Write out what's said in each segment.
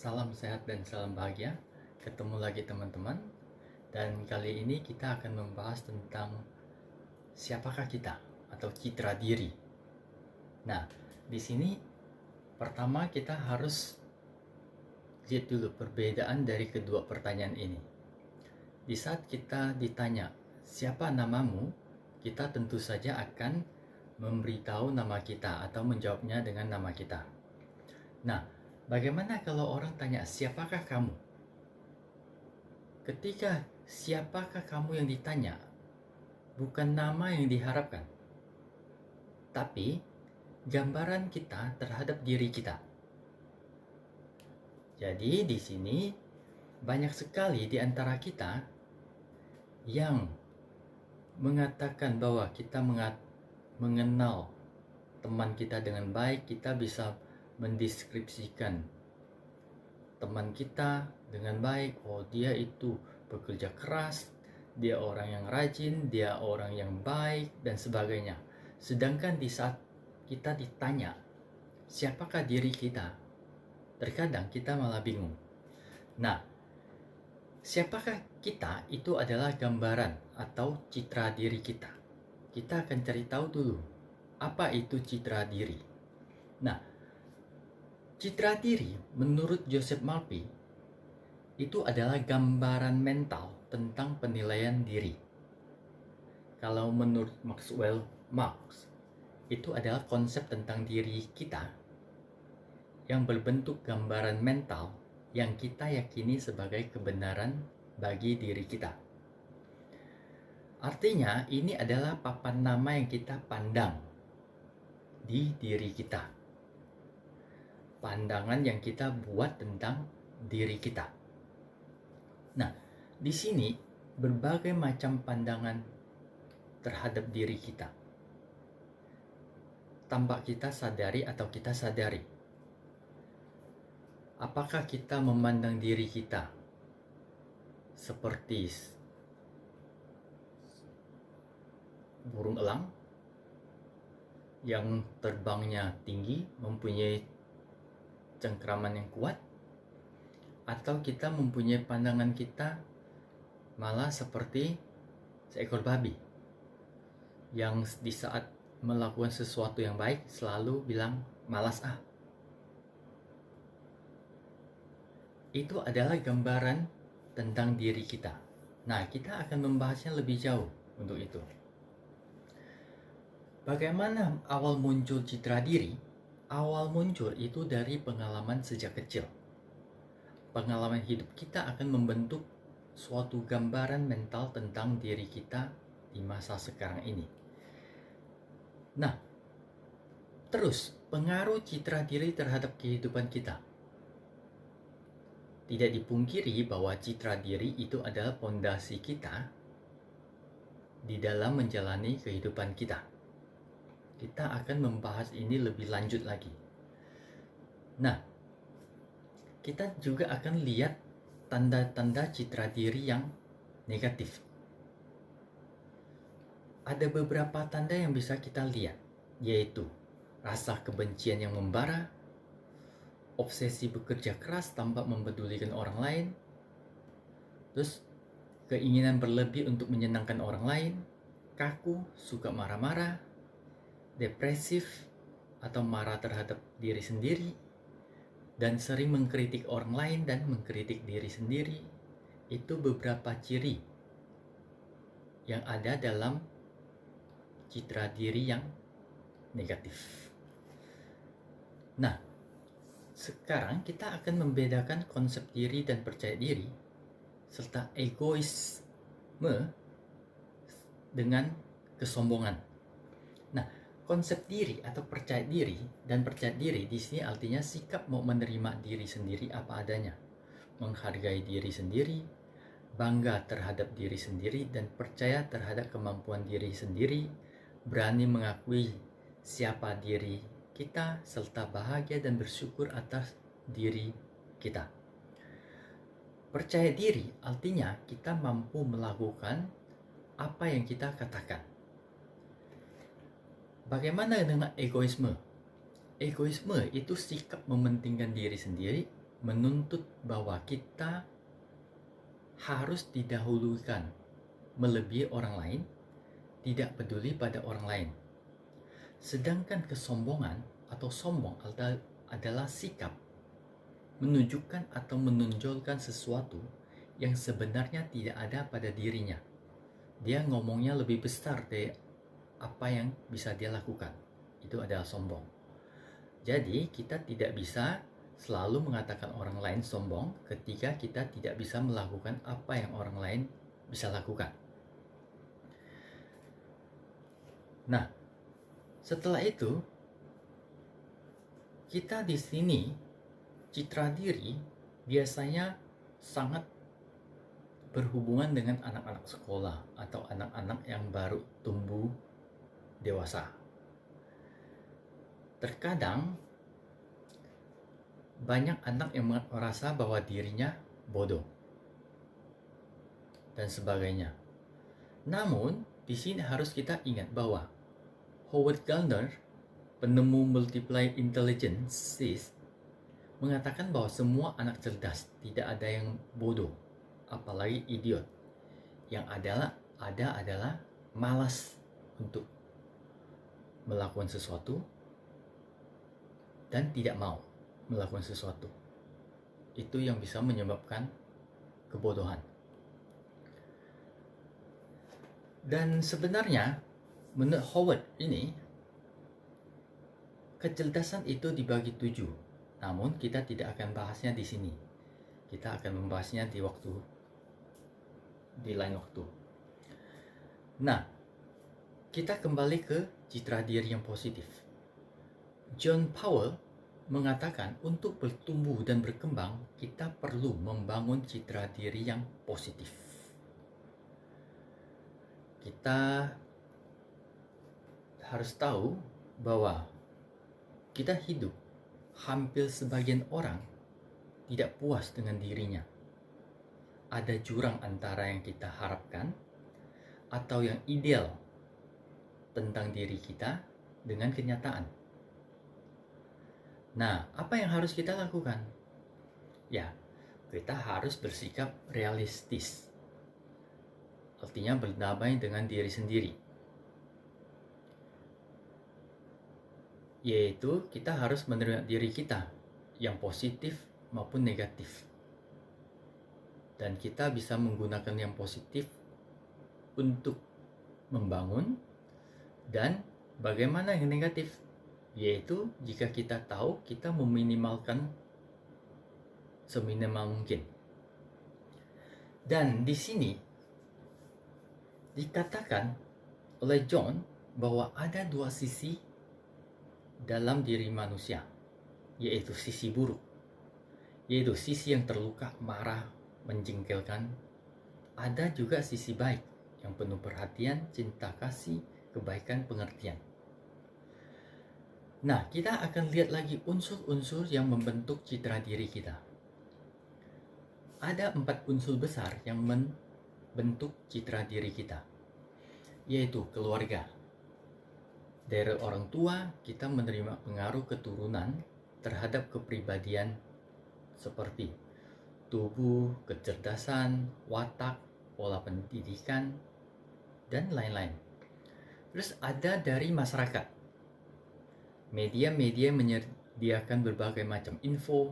Salam sehat dan salam bahagia. Ketemu lagi teman-teman. Dan kali ini kita akan membahas tentang siapakah kita atau citra diri. Nah, di sini pertama kita harus lihat dulu perbedaan dari kedua pertanyaan ini. Di saat kita ditanya, siapa namamu? Kita tentu saja akan memberitahu nama kita atau menjawabnya dengan nama kita. Nah, bagaimana kalau orang tanya, siapakah kamu? Ketika siapakah kamu yang ditanya, bukan nama yang diharapkan, tapi gambaran kita terhadap diri kita. Jadi di sini banyak sekali di antara kita yang mengatakan bahwa kita mengenal teman kita dengan baik. Kita bisa mendeskripsikan teman kita dengan baik. Oh, dia itu bekerja keras, dia orang yang rajin, dia orang yang baik, dan sebagainya. Sedangkan di saat kita ditanya, siapakah diri kita? Terkadang kita malah bingung. Nah, siapakah kita itu adalah gambaran atau citra diri kita. Kita akan cari tahu dulu, apa itu citra diri. Nah, citra diri menurut Joseph Malpi itu adalah gambaran mental tentang penilaian diri. Kalau menurut Maxwell Marx, itu adalah konsep tentang diri kita yang berbentuk gambaran mental yang kita yakini sebagai kebenaran bagi diri kita. Artinya, ini adalah papan nama yang kita pandang di diri kita. Pandangan yang kita buat tentang diri kita. Nah, di sini berbagai macam pandangan terhadap diri kita. Tanpa kita sadari atau kita sadari. Apakah kita memandang diri kita seperti burung elang yang terbangnya tinggi, mempunyai cengkraman yang kuat, atau kita mempunyai pandangan kita malah seperti seekor babi yang di saat melakukan sesuatu yang baik selalu bilang malas ah. Itu adalah gambaran tentang diri kita. Nah, kita akan membahasnya lebih jauh untuk itu. Bagaimana awal muncul citra diri? Awal muncul itu dari pengalaman sejak kecil. Pengalaman hidup kita akan membentuk suatu gambaran mental tentang diri kita di masa sekarang ini. Nah, terus pengaruh citra diri terhadap kehidupan kita. Tidak dipungkiri bahwa citra diri itu adalah fondasi kita di dalam menjalani kehidupan kita. Kita akan membahas ini lebih lanjut lagi. Nah, kita juga akan lihat tanda-tanda citra diri yang negatif. Ada beberapa tanda yang bisa kita lihat, yaitu rasa kebencian yang membara, obsesi bekerja keras tanpa mempedulikan orang lain, terus keinginan berlebih untuk menyenangkan orang lain, kaku, suka marah-marah, depresif atau marah terhadap diri sendiri, dan sering mengkritik orang lain dan mengkritik diri sendiri. Itu beberapa ciri yang ada dalam citra diri yang negatif. Nah, sekarang kita akan membedakan konsep diri dan percaya diri serta egoisme dengan kesombongan. Nah, konsep diri atau percaya diri dan percaya diri di sini artinya sikap mau menerima diri sendiri apa adanya, menghargai diri sendiri, bangga terhadap diri sendiri dan percaya terhadap kemampuan diri sendiri, berani mengakui siapa diri kita serta bahagia dan bersyukur atas diri kita. Percaya diri artinya kita mampu melakukan apa yang kita katakan. Bagaimana dengan egoisme? Egoisme itu sikap mementingkan diri sendiri menuntut bahwa kita harus didahulukan melebihi orang lain, tidak peduli pada orang lain. Sedangkan kesombongan atau sombong adalah sikap menunjukkan atau menonjolkan sesuatu yang sebenarnya tidak ada pada dirinya. Dia ngomongnya lebih besar dari apa yang bisa dia lakukan. Itu adalah sombong. Jadi kita tidak bisa selalu mengatakan orang lain sombong ketika kita tidak bisa melakukan apa yang orang lain bisa lakukan. Nah, setelah itu kita di sini citra diri biasanya sangat berhubungan dengan anak-anak sekolah atau anak-anak yang baru tumbuh dewasa. Terkadang banyak anak yang merasa bahwa dirinya bodoh dan sebagainya. Namun, di sini harus kita ingat bahwa Howard Gardner, penemu multiple intelligence, mengatakan bahwa semua anak cerdas, tidak ada yang bodoh, apalagi idiot. Yang ada adalah malas untuk melakukan sesuatu dan tidak mau melakukan sesuatu. Itu yang bisa menyebabkan kebodohan. Dan sebenarnya menurut Howard ini, kecerdasan itu dibagi 7. Namun kita tidak akan bahasnya di sini. Kita akan membahasnya di lain waktu. Nah, kita kembali ke citra diri yang positif. John Powell mengatakan untuk bertumbuh dan berkembang, kita perlu membangun citra diri yang positif. Kita harus tahu bahwa kita hidup, hampir sebagian orang tidak puas dengan dirinya. Ada jurang antara yang kita harapkan atau yang ideal tentang diri kita dengan kenyataan. Nah, apa yang harus kita lakukan? Ya, kita harus bersikap realistis. Artinya berdamai dengan diri sendiri. Yaitu kita harus menerima diri kita yang positif maupun negatif. Dan kita bisa menggunakan yang positif untuk membangun, dan bagaimana yang negatif? Yaitu jika kita tahu, kita meminimalkan seminimal mungkin. Dan di sini dikatakan oleh John bahwa ada 2 sisi dalam diri manusia, yaitu sisi buruk, yaitu sisi yang terluka, marah, menjengkelkan. Ada juga sisi baik yang penuh perhatian, cinta kasih, kebaikan, pengertian. Nah, kita akan lihat lagi unsur-unsur yang membentuk citra diri kita. Ada 4 unsur besar yang membentuk citra diri kita, yaitu keluarga. Dari orang tua, kita menerima pengaruh keturunan terhadap kepribadian seperti tubuh, kecerdasan, watak, pola pendidikan, dan lain-lain. Terus ada dari masyarakat. Media-media menyediakan berbagai macam info.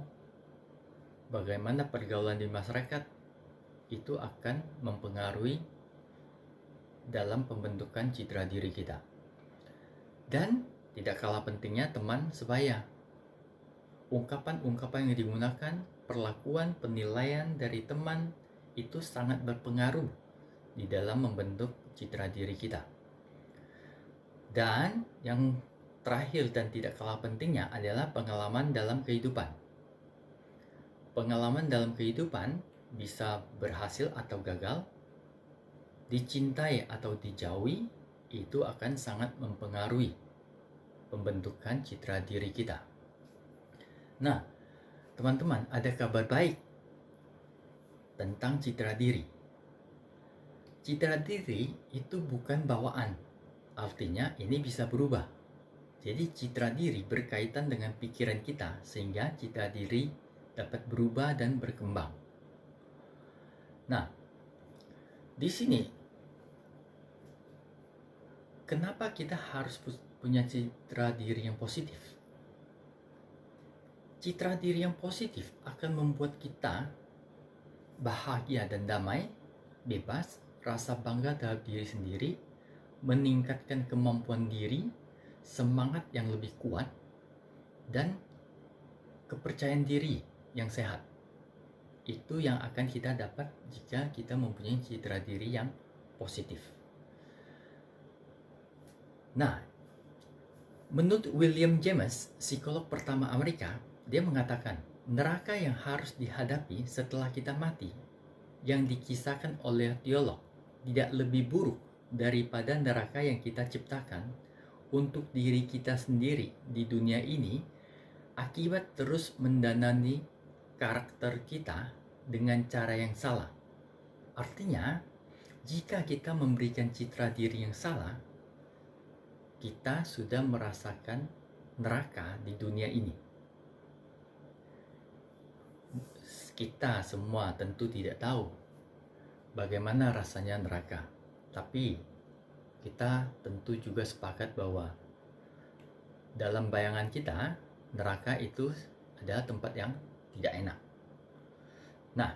Bagaimana pergaulan di masyarakat itu akan mempengaruhi dalam pembentukan citra diri kita. Dan tidak kalah pentingnya teman sebaya. Ungkapan-ungkapan yang digunakan, perlakuan, penilaian dari teman itu sangat berpengaruh di dalam membentuk citra diri kita. Dan yang terakhir dan tidak kalah pentingnya adalah pengalaman dalam kehidupan. Pengalaman dalam kehidupan bisa berhasil atau gagal, dicintai atau dijauhi, itu akan sangat mempengaruhi pembentukan citra diri kita. Nah, teman-teman, ada kabar baik tentang citra diri. Citra diri itu bukan bawaan, artinya ini bisa berubah. Jadi citra diri berkaitan dengan pikiran kita, sehingga citra diri dapat berubah dan berkembang. Nah, di sini kenapa kita harus punya citra diri yang positif? Citra diri yang positif akan membuat kita bahagia dan damai, bebas, rasa bangga terhadap diri sendiri, meningkatkan kemampuan diri, semangat yang lebih kuat, dan kepercayaan diri yang sehat. Itu yang akan kita dapat jika kita mempunyai citra diri yang positif. Nah, menurut William James, psikolog pertama Amerika, dia mengatakan neraka yang harus dihadapi setelah kita mati, yang dikisahkan oleh teolog, tidak lebih buruk daripada neraka yang kita ciptakan untuk diri kita sendiri di dunia ini akibat terus mendanani karakter kita dengan cara yang salah. Artinya, jika kita memberikan citra diri yang salah, kita sudah merasakan neraka di dunia ini. Kita semua tentu tidak tahu bagaimana rasanya neraka, tapi kita tentu juga sepakat bahwa dalam bayangan kita, neraka itu adalah tempat yang tidak enak. Nah,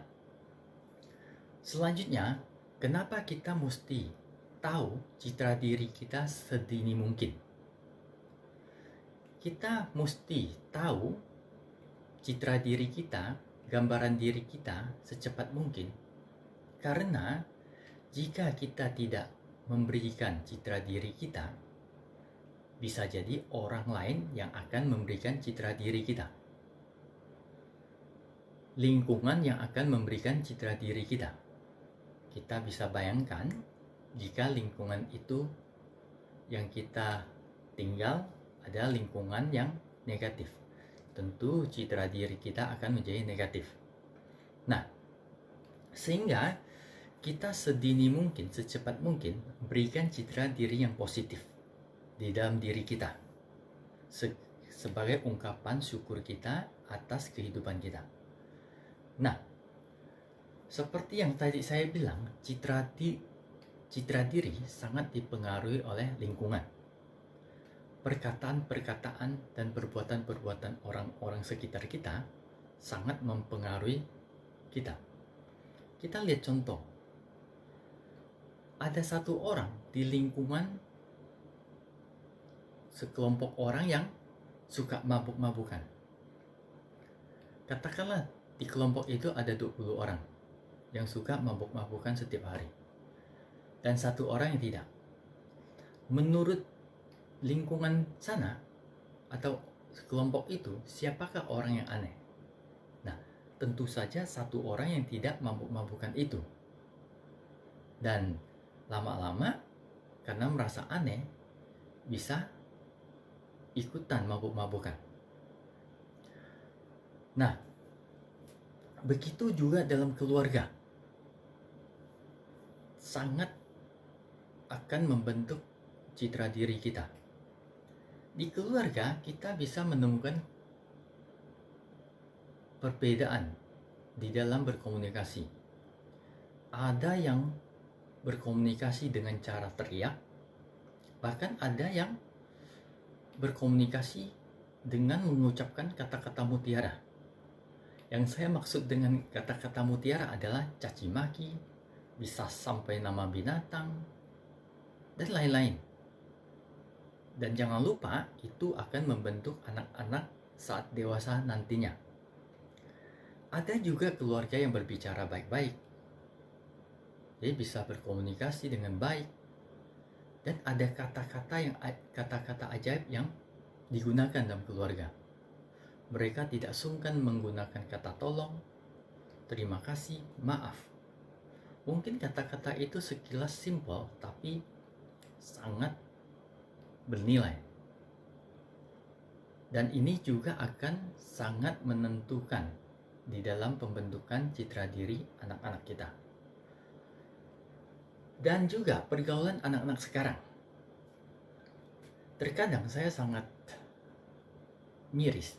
selanjutnya, kenapa kita mesti tahu citra diri kita sedini mungkin? Kita mesti tahu citra diri kita, gambaran diri kita secepat mungkin. Karena jika kita tidak memberikan citra diri kita, bisa jadi orang lain yang akan memberikan citra diri kita. Lingkungan yang akan memberikan citra diri kita. Kita bisa bayangkan jika lingkungan itu yang kita tinggal adalah lingkungan yang negatif, tentu citra diri kita akan menjadi negatif. Nah, sehingga kita sedini mungkin, secepat mungkin berikan citra diri yang positif di dalam diri kita sebagai ungkapan syukur kita atas kehidupan kita. Nah, seperti yang tadi saya bilang, citra diri sangat dipengaruhi oleh lingkungan. Perkataan-perkataan dan perbuatan-perbuatan orang-orang sekitar kita sangat mempengaruhi kita. Kita lihat contoh. Ada satu orang di lingkungan sekelompok orang yang suka mabuk-mabukan. Katakanlah di kelompok itu ada 20 orang yang suka mabuk-mabukan setiap hari. Dan satu orang yang tidak. Menurut lingkungan sana atau kelompok itu, siapakah orang yang aneh? Nah, tentu saja satu orang yang tidak mabuk-mabukan itu. Dan lama-lama karena merasa aneh, bisa ikutan mabuk-mabukan. Nah, begitu juga dalam keluarga. Sangat akan membentuk citra diri kita. Di keluarga kita bisa menemukan perbedaan di dalam berkomunikasi. Ada yang berkomunikasi dengan cara teriak, bahkan ada yang berkomunikasi dengan mengucapkan kata-kata mutiara. Yang saya maksud dengan kata-kata mutiara adalah caci maki, bisa sampai nama binatang, dan lain-lain. Dan jangan lupa, itu akan membentuk anak-anak saat dewasa nantinya. Ada juga keluarga yang berbicara baik-baik. Jadi bisa berkomunikasi dengan baik. Dan ada kata-kata ajaib yang digunakan dalam keluarga. Mereka tidak sungkan menggunakan kata tolong, terima kasih, maaf. Mungkin kata-kata itu sekilas simpel, tapi sangat bernilai. Dan ini juga akan sangat menentukan di dalam pembentukan citra diri anak-anak kita. Dan juga pergaulan anak-anak sekarang. Terkadang saya sangat miris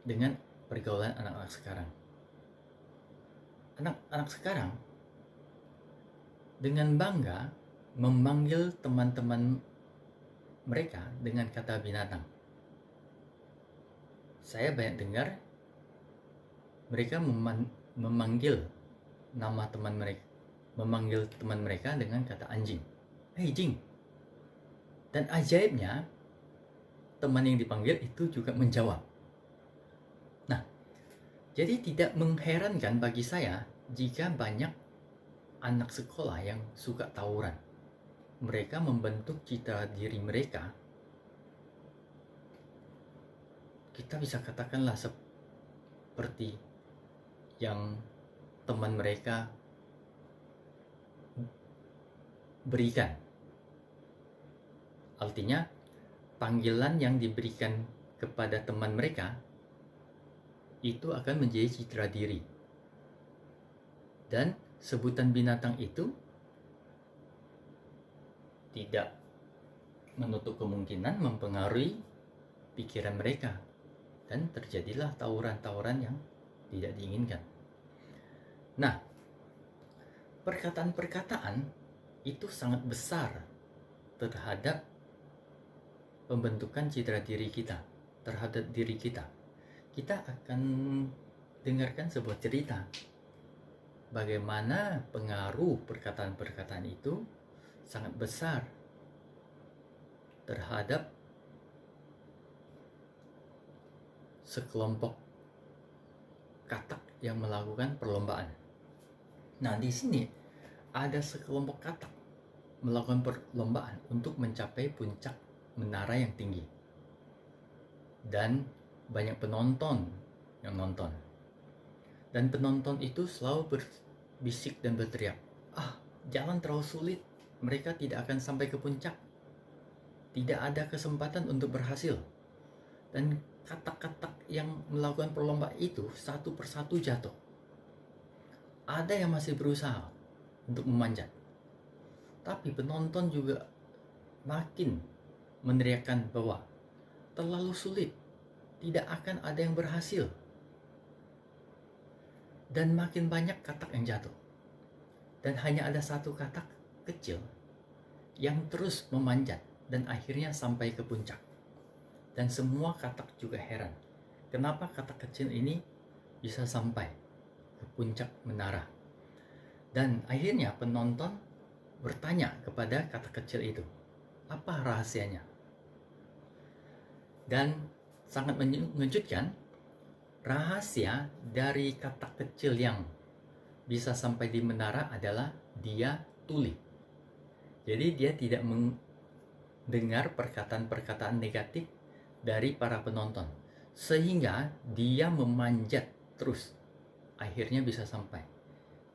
dengan pergaulan anak-anak sekarang. Anak-anak sekarang dengan bangga memanggil teman-teman mereka dengan kata binatang. Saya banyak dengar mereka memanggil nama teman mereka, memanggil teman mereka dengan kata anjing. Hei jing. Dan ajaibnya, teman yang dipanggil itu juga menjawab. Nah, jadi tidak mengherankan bagi saya jika banyak anak sekolah yang suka tawuran. Mereka membentuk citra diri mereka, kita bisa katakanlah seperti yang teman mereka berikan. Artinya, panggilan yang diberikan kepada teman mereka itu akan menjadi citra diri. Dan sebutan binatang itu tidak menutup kemungkinan mempengaruhi pikiran mereka, dan terjadilah tawuran-tawuran yang tidak diinginkan. Nah, perkataan-perkataan itu sangat besar terhadap pembentukan citra diri kita, terhadap diri kita. Kita akan dengarkan sebuah cerita bagaimana pengaruh perkataan-perkataan itu sangat besar terhadap sekelompok katak yang melakukan perlombaan. Nah, di sini ada sekelompok katak melakukan perlombaan untuk mencapai puncak menara yang tinggi. Dan banyak penonton yang nonton. Dan penonton itu selalu berbisik dan berteriak, jalan terlalu sulit, mereka tidak akan sampai ke puncak. Tidak ada kesempatan untuk berhasil. Dan katak-katak yang melakukan perlombaan itu satu persatu jatuh. Ada yang masih berusaha untuk memanjat. Tapi penonton juga makin meneriakkan bahwa terlalu sulit, tidak akan ada yang berhasil. Dan makin banyak katak yang jatuh. Dan hanya ada satu katak kecil yang terus memanjat dan akhirnya sampai ke puncak. Dan semua katak juga heran, kenapa katak kecil ini bisa sampai ke puncak menara. Dan akhirnya penonton bertanya kepada katak kecil itu, apa rahasianya? Dan sangat mengejutkan, rahasia dari katak kecil yang bisa sampai di menara adalah dia tuli. Jadi dia tidak mendengar perkataan-perkataan negatif dari para penonton, sehingga dia memanjat terus, akhirnya bisa sampai.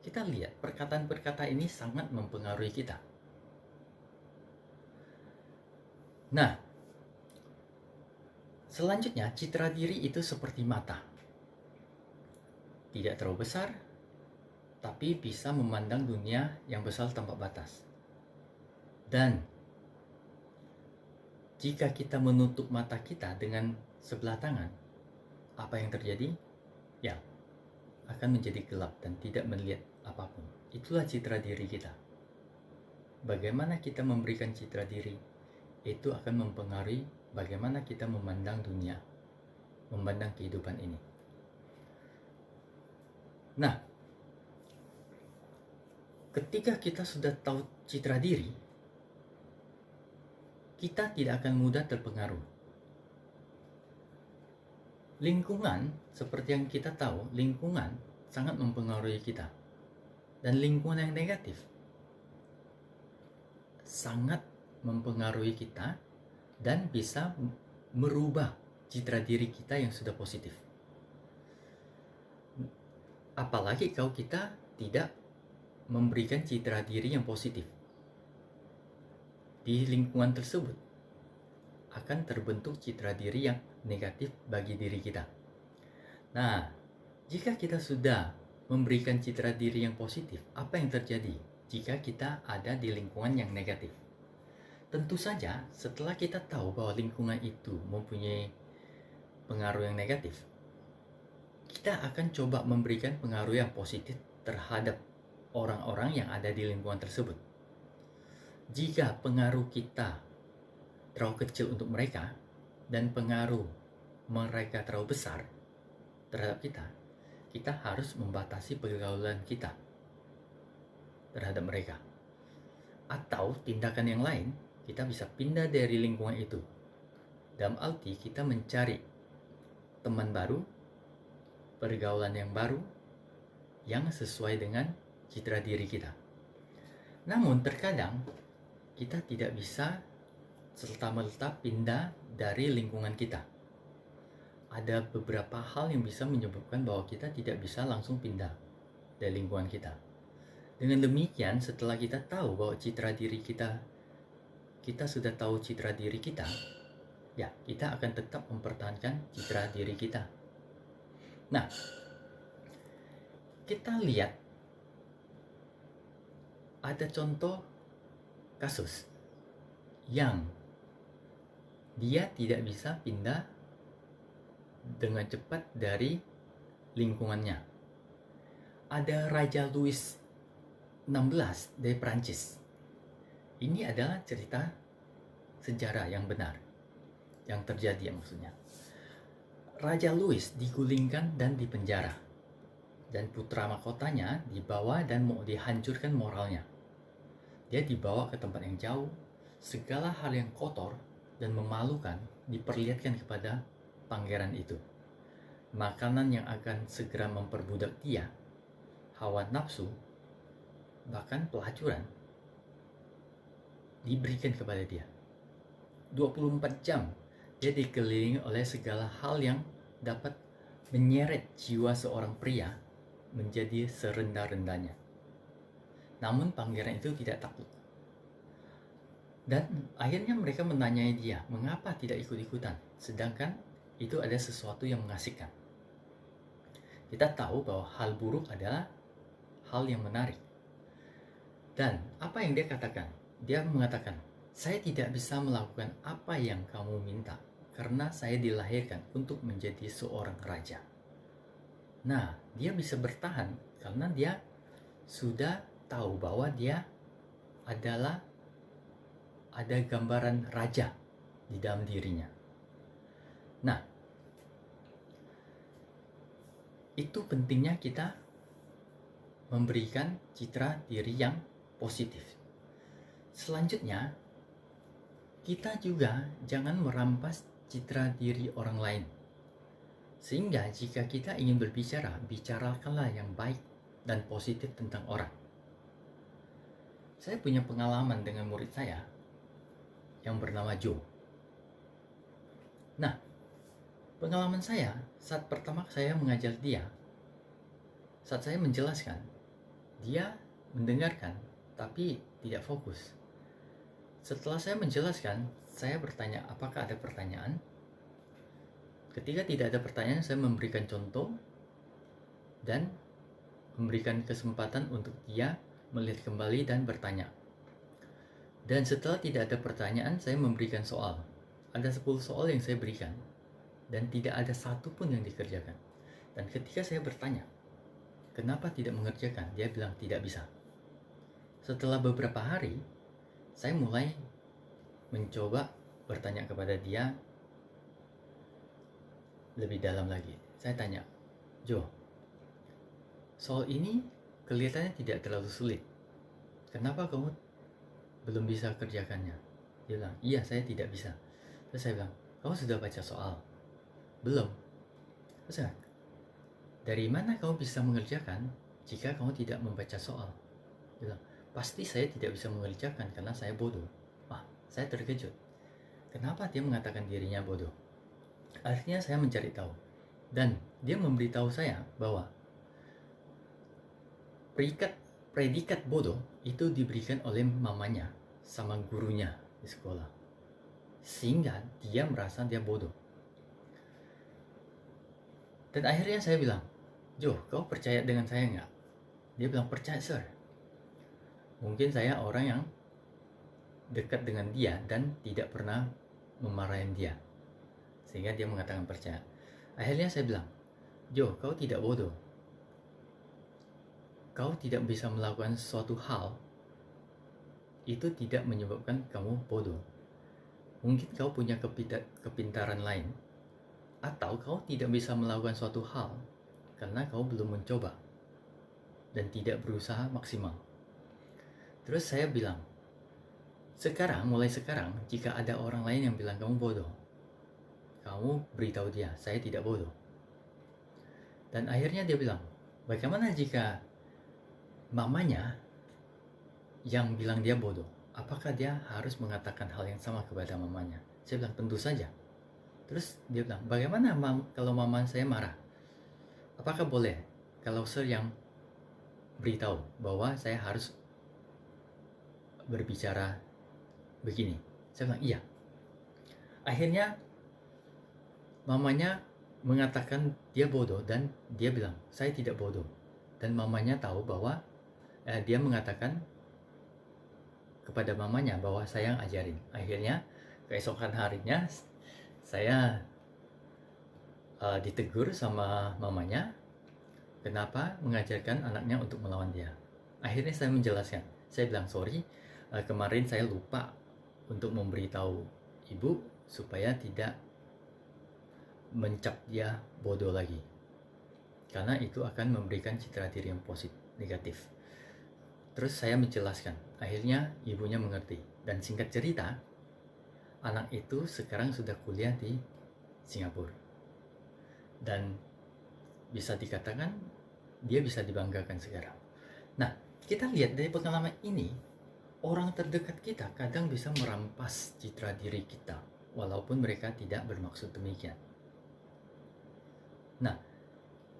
Kita lihat perkataan-perkataan ini sangat mempengaruhi kita. Nah, selanjutnya citra diri itu seperti mata. Tidak terlalu besar, tapi bisa memandang dunia yang besar tanpa batas. Dan jika kita menutup mata kita dengan sebelah tangan, apa yang terjadi? Ya, akan menjadi gelap dan tidak melihat apapun. Itulah citra diri kita. Bagaimana kita memberikan citra diri, itu akan mempengaruhi bagaimana kita memandang dunia, memandang kehidupan ini. Nah, ketika kita sudah tahu citra diri, kita tidak akan mudah terpengaruh. Lingkungan, seperti yang kita tahu, lingkungan sangat mempengaruhi kita. Dan lingkungan yang negatif sangat mempengaruhi kita dan bisa merubah citra diri kita yang sudah positif. Apalagi kalau kita tidak memberikan citra diri yang positif. Di lingkungan tersebut akan terbentuk citra diri yang negatif bagi diri kita. Nah, jika kita sudah memberikan citra diri yang positif, apa yang terjadi jika kita ada di lingkungan yang negatif? Tentu saja setelah kita tahu bahwa lingkungan itu mempunyai pengaruh yang negatif, kita akan coba memberikan pengaruh yang positif terhadap orang-orang yang ada di lingkungan tersebut. Jika pengaruh kita terlalu kecil untuk mereka dan pengaruh mereka terlalu besar terhadap kita, kita harus membatasi pergaulan kita terhadap mereka. Atau tindakan yang lain, kita bisa pindah dari lingkungan itu. Dalam arti kita mencari teman baru, pergaulan yang baru, yang sesuai dengan citra diri kita. Namun terkadang kita tidak bisa serta-merta pindah dari lingkungan kita. Ada beberapa hal yang bisa menyebabkan bahwa kita tidak bisa langsung pindah dari lingkungan kita. Dengan demikian, setelah kita tahu bahwa citra diri kita sudah tahu citra diri kita, ya kita akan tetap mempertahankan citra diri kita. Nah, kita lihat ada contoh kasus yang dia tidak bisa pindah dengan cepat dari lingkungannya. Ada Raja Louis XVI dari Prancis. Ini adalah cerita sejarah yang benar, yang terjadi maksudnya. Raja Louis digulingkan dan dipenjara, dan putra mahkotanya dibawa dan mau dihancurkan moralnya. Dia dibawa ke tempat yang jauh, segala hal yang kotor dan memalukan diperlihatkan kepada pangeran itu. Makanan yang akan segera memperbudak dia, hawa nafsu, bahkan pelacuran diberikan kepada dia. 24 jam dia dikelilingi oleh segala hal yang dapat menyeret jiwa seorang pria menjadi serendah-rendahnya. Namun pangeran itu tidak takut. Dan akhirnya mereka menanyai dia, mengapa tidak ikut-ikutan, sedangkan itu ada sesuatu yang mengasihkan. Kita tahu bahwa hal buruk adalah hal yang menarik. Dan apa yang dia katakan? Dia mengatakan, saya tidak bisa melakukan apa yang kamu minta, karena saya dilahirkan untuk menjadi seorang raja. Nah, dia bisa bertahan karena dia sudah tahu bahwa dia adalah ada gambaran raja di dalam dirinya. Nah, itu pentingnya kita memberikan citra diri yang positif. Selanjutnya, kita juga jangan merampas citra diri orang lain. Sehingga jika kita ingin berbicara, bicarakanlah yang baik dan positif tentang orang. Saya punya pengalaman dengan murid saya yang bernama Joe. Nah, pengalaman saya saat pertama saya mengajar dia, saat saya menjelaskan, dia mendengarkan tapi tidak fokus. Setelah saya menjelaskan, saya bertanya apakah ada pertanyaan. Ketika tidak ada pertanyaan, saya memberikan contoh dan memberikan kesempatan untuk dia melihat kembali dan bertanya. Dan setelah tidak ada pertanyaan, saya memberikan soal. Ada 10 soal yang saya berikan dan tidak ada satu pun yang dikerjakan. Dan ketika saya bertanya, kenapa tidak mengerjakan? Dia bilang tidak bisa. Setelah beberapa hari, saya mulai mencoba bertanya kepada dia lebih dalam lagi. Saya tanya, Joe, soal ini kelihatannya tidak terlalu sulit. Kenapa kamu belum bisa kerjakannya? Dia bilang, iya saya tidak bisa. Terus saya bilang, kamu sudah baca soal? Belum. Terus saya, dari mana kamu bisa mengerjakan jika kamu tidak membaca soal? Dia bilang, pasti saya tidak bisa mengerjakan karena saya bodoh. Wah, saya terkejut. Kenapa dia mengatakan dirinya bodoh? Akhirnya saya mencari tahu. Dan dia memberitahu saya bahwa predikat bodoh itu diberikan oleh mamanya sama gurunya di sekolah. Sehingga dia merasa dia bodoh. Dan akhirnya saya bilang, Joe, kau percaya dengan saya nggak? Dia bilang, percaya sir. Mungkin saya orang yang dekat dengan dia dan tidak pernah memarahin dia, sehingga dia mengatakan percaya. Akhirnya saya bilang, Jo, kau tidak bodoh. Kau tidak bisa melakukan suatu hal, itu tidak menyebabkan kamu bodoh. Mungkin kau punya kepintaran lain, atau kau tidak bisa melakukan suatu hal karena kau belum mencoba dan tidak berusaha maksimal. Terus saya bilang, mulai sekarang, jika ada orang lain yang bilang kamu bodoh, kamu beritahu dia, saya tidak bodoh. Dan akhirnya dia bilang, bagaimana jika mamanya yang bilang dia bodoh? Apakah dia harus mengatakan hal yang sama kepada mamanya? Saya bilang, tentu saja. Terus dia bilang, bagaimana kalau mama saya marah? Apakah boleh kalau sir yang beritahu bahwa saya harus berbicara begini? Saya bilang, iya. Akhirnya mamanya mengatakan dia bodoh dan dia bilang, saya tidak bodoh. Dan mamanya tahu bahwa dia mengatakan kepada mamanya bahwa saya yang ajarin. Akhirnya keesokan harinya saya ditegur sama mamanya, kenapa mengajarkan anaknya untuk melawan dia. Akhirnya saya menjelaskan, saya bilang sorry, kemarin saya lupa untuk memberitahu ibu supaya tidak mencap dia bodoh lagi, karena itu akan memberikan citra diri yang negatif. Terus saya menjelaskan, akhirnya ibunya mengerti. Dan singkat cerita, anak itu sekarang sudah kuliah di Singapura, dan bisa dikatakan dia bisa dibanggakan sekarang. Nah, kita lihat dari pengalaman ini, orang terdekat kita kadang bisa merampas citra diri kita walaupun mereka tidak bermaksud demikian. Nah,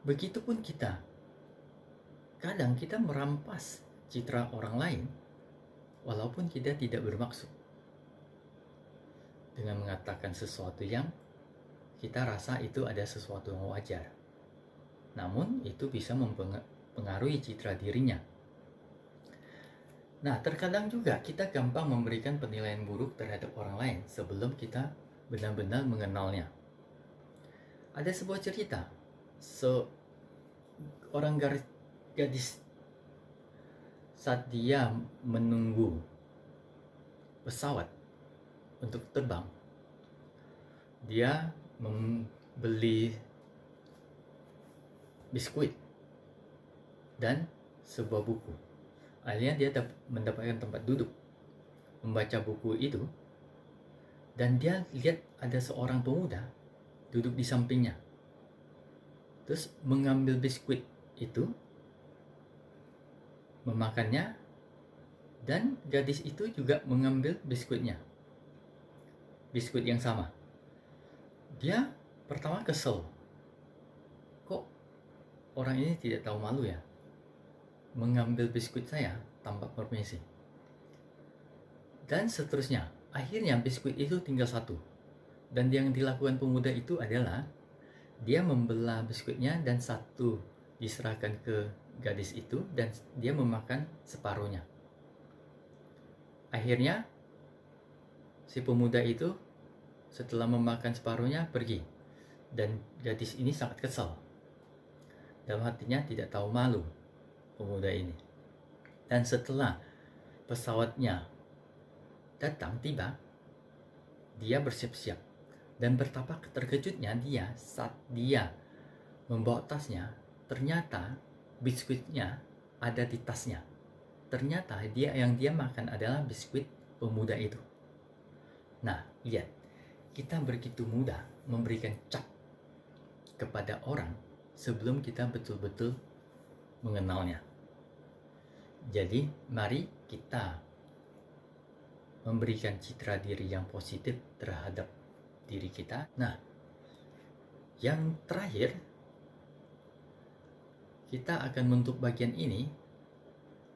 begitupun kita, kadang kita merampas citra orang lain walaupun kita tidak bermaksud, dengan mengatakan sesuatu yang kita rasa itu ada sesuatu yang wajar, namun itu bisa mempengaruhi citra dirinya. Nah, terkadang juga kita gampang memberikan penilaian buruk terhadap orang lain sebelum kita benar-benar mengenalnya. Ada sebuah cerita, seorang gadis saat dia menunggu pesawat untuk terbang, dia membeli biskuit dan sebuah buku. Akhirnya dia mendapatkan tempat duduk membaca buku itu, dan dia lihat ada seorang pemuda duduk di sampingnya, terus mengambil biskuit itu, memakannya, dan gadis itu juga mengambil biskuit yang sama. Dia pertama kesel, kok orang ini tidak tahu malu ya, mengambil biskuit saya tanpa permisi. Dan seterusnya, akhirnya biskuit itu tinggal satu. Dan yang dilakukan pemuda itu adalah dia membelah biskuitnya dan satu diserahkan ke gadis itu dan dia memakan separuhnya. Akhirnya si pemuda itu setelah memakan separuhnya pergi, dan gadis ini sangat kesal. Dalam hatinya tidak tahu malu pemuda ini. Dan setelah pesawatnya tiba, dia bersiap-siap. Dan betapa terkejutnya dia saat dia membawa tasnya, ternyata biskuitnya ada di tasnya. Ternyata yang dia makan adalah biskuit pemuda itu. Nah, lihat, kita begitu mudah memberikan cap kepada orang sebelum kita betul-betul mengenalnya. Jadi, mari kita memberikan citra diri yang positif terhadap diri kita. Nah, yang terakhir, kita akan menutup bagian ini.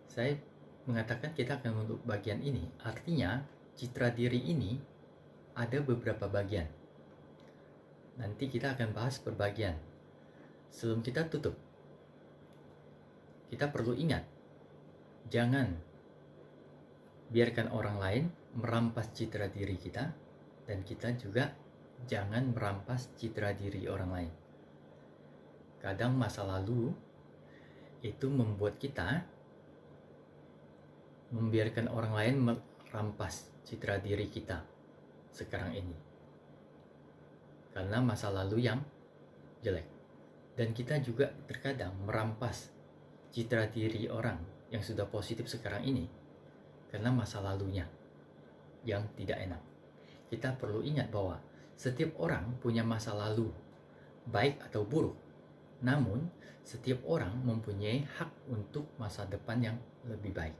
Saya mengatakan kita akan menutup bagian ini, artinya citra diri ini ada beberapa bagian. Nanti kita akan bahas per bagian. Sebelum kita tutup, kita perlu ingat, jangan biarkan orang lain merampas citra diri kita, dan kita juga jangan merampas citra diri orang lain. kadang masa lalu itu membuat kita membiarkan orang lain merampas citra diri kita sekarang ini karena masa lalu yang jelek. Dan kita juga terkadang merampas citra diri orang yang sudah positif sekarang ini karena masa lalunya yang tidak enak. Kita perlu ingat bahwa setiap orang punya masa lalu, baik atau buruk. Namun, setiap orang mempunyai hak untuk masa depan yang lebih baik.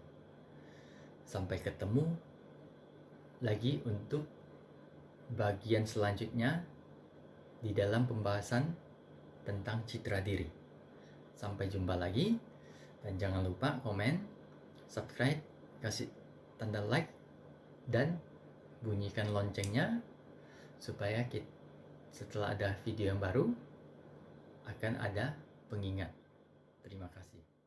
Sampai ketemu lagi untuk bagian selanjutnya di dalam pembahasan tentang citra diri. Sampai jumpa lagi, dan jangan lupa komen, subscribe, kasih tanda like, dan bunyikan loncengnya supaya setelah ada video yang baru akan ada pengingat. Terima kasih.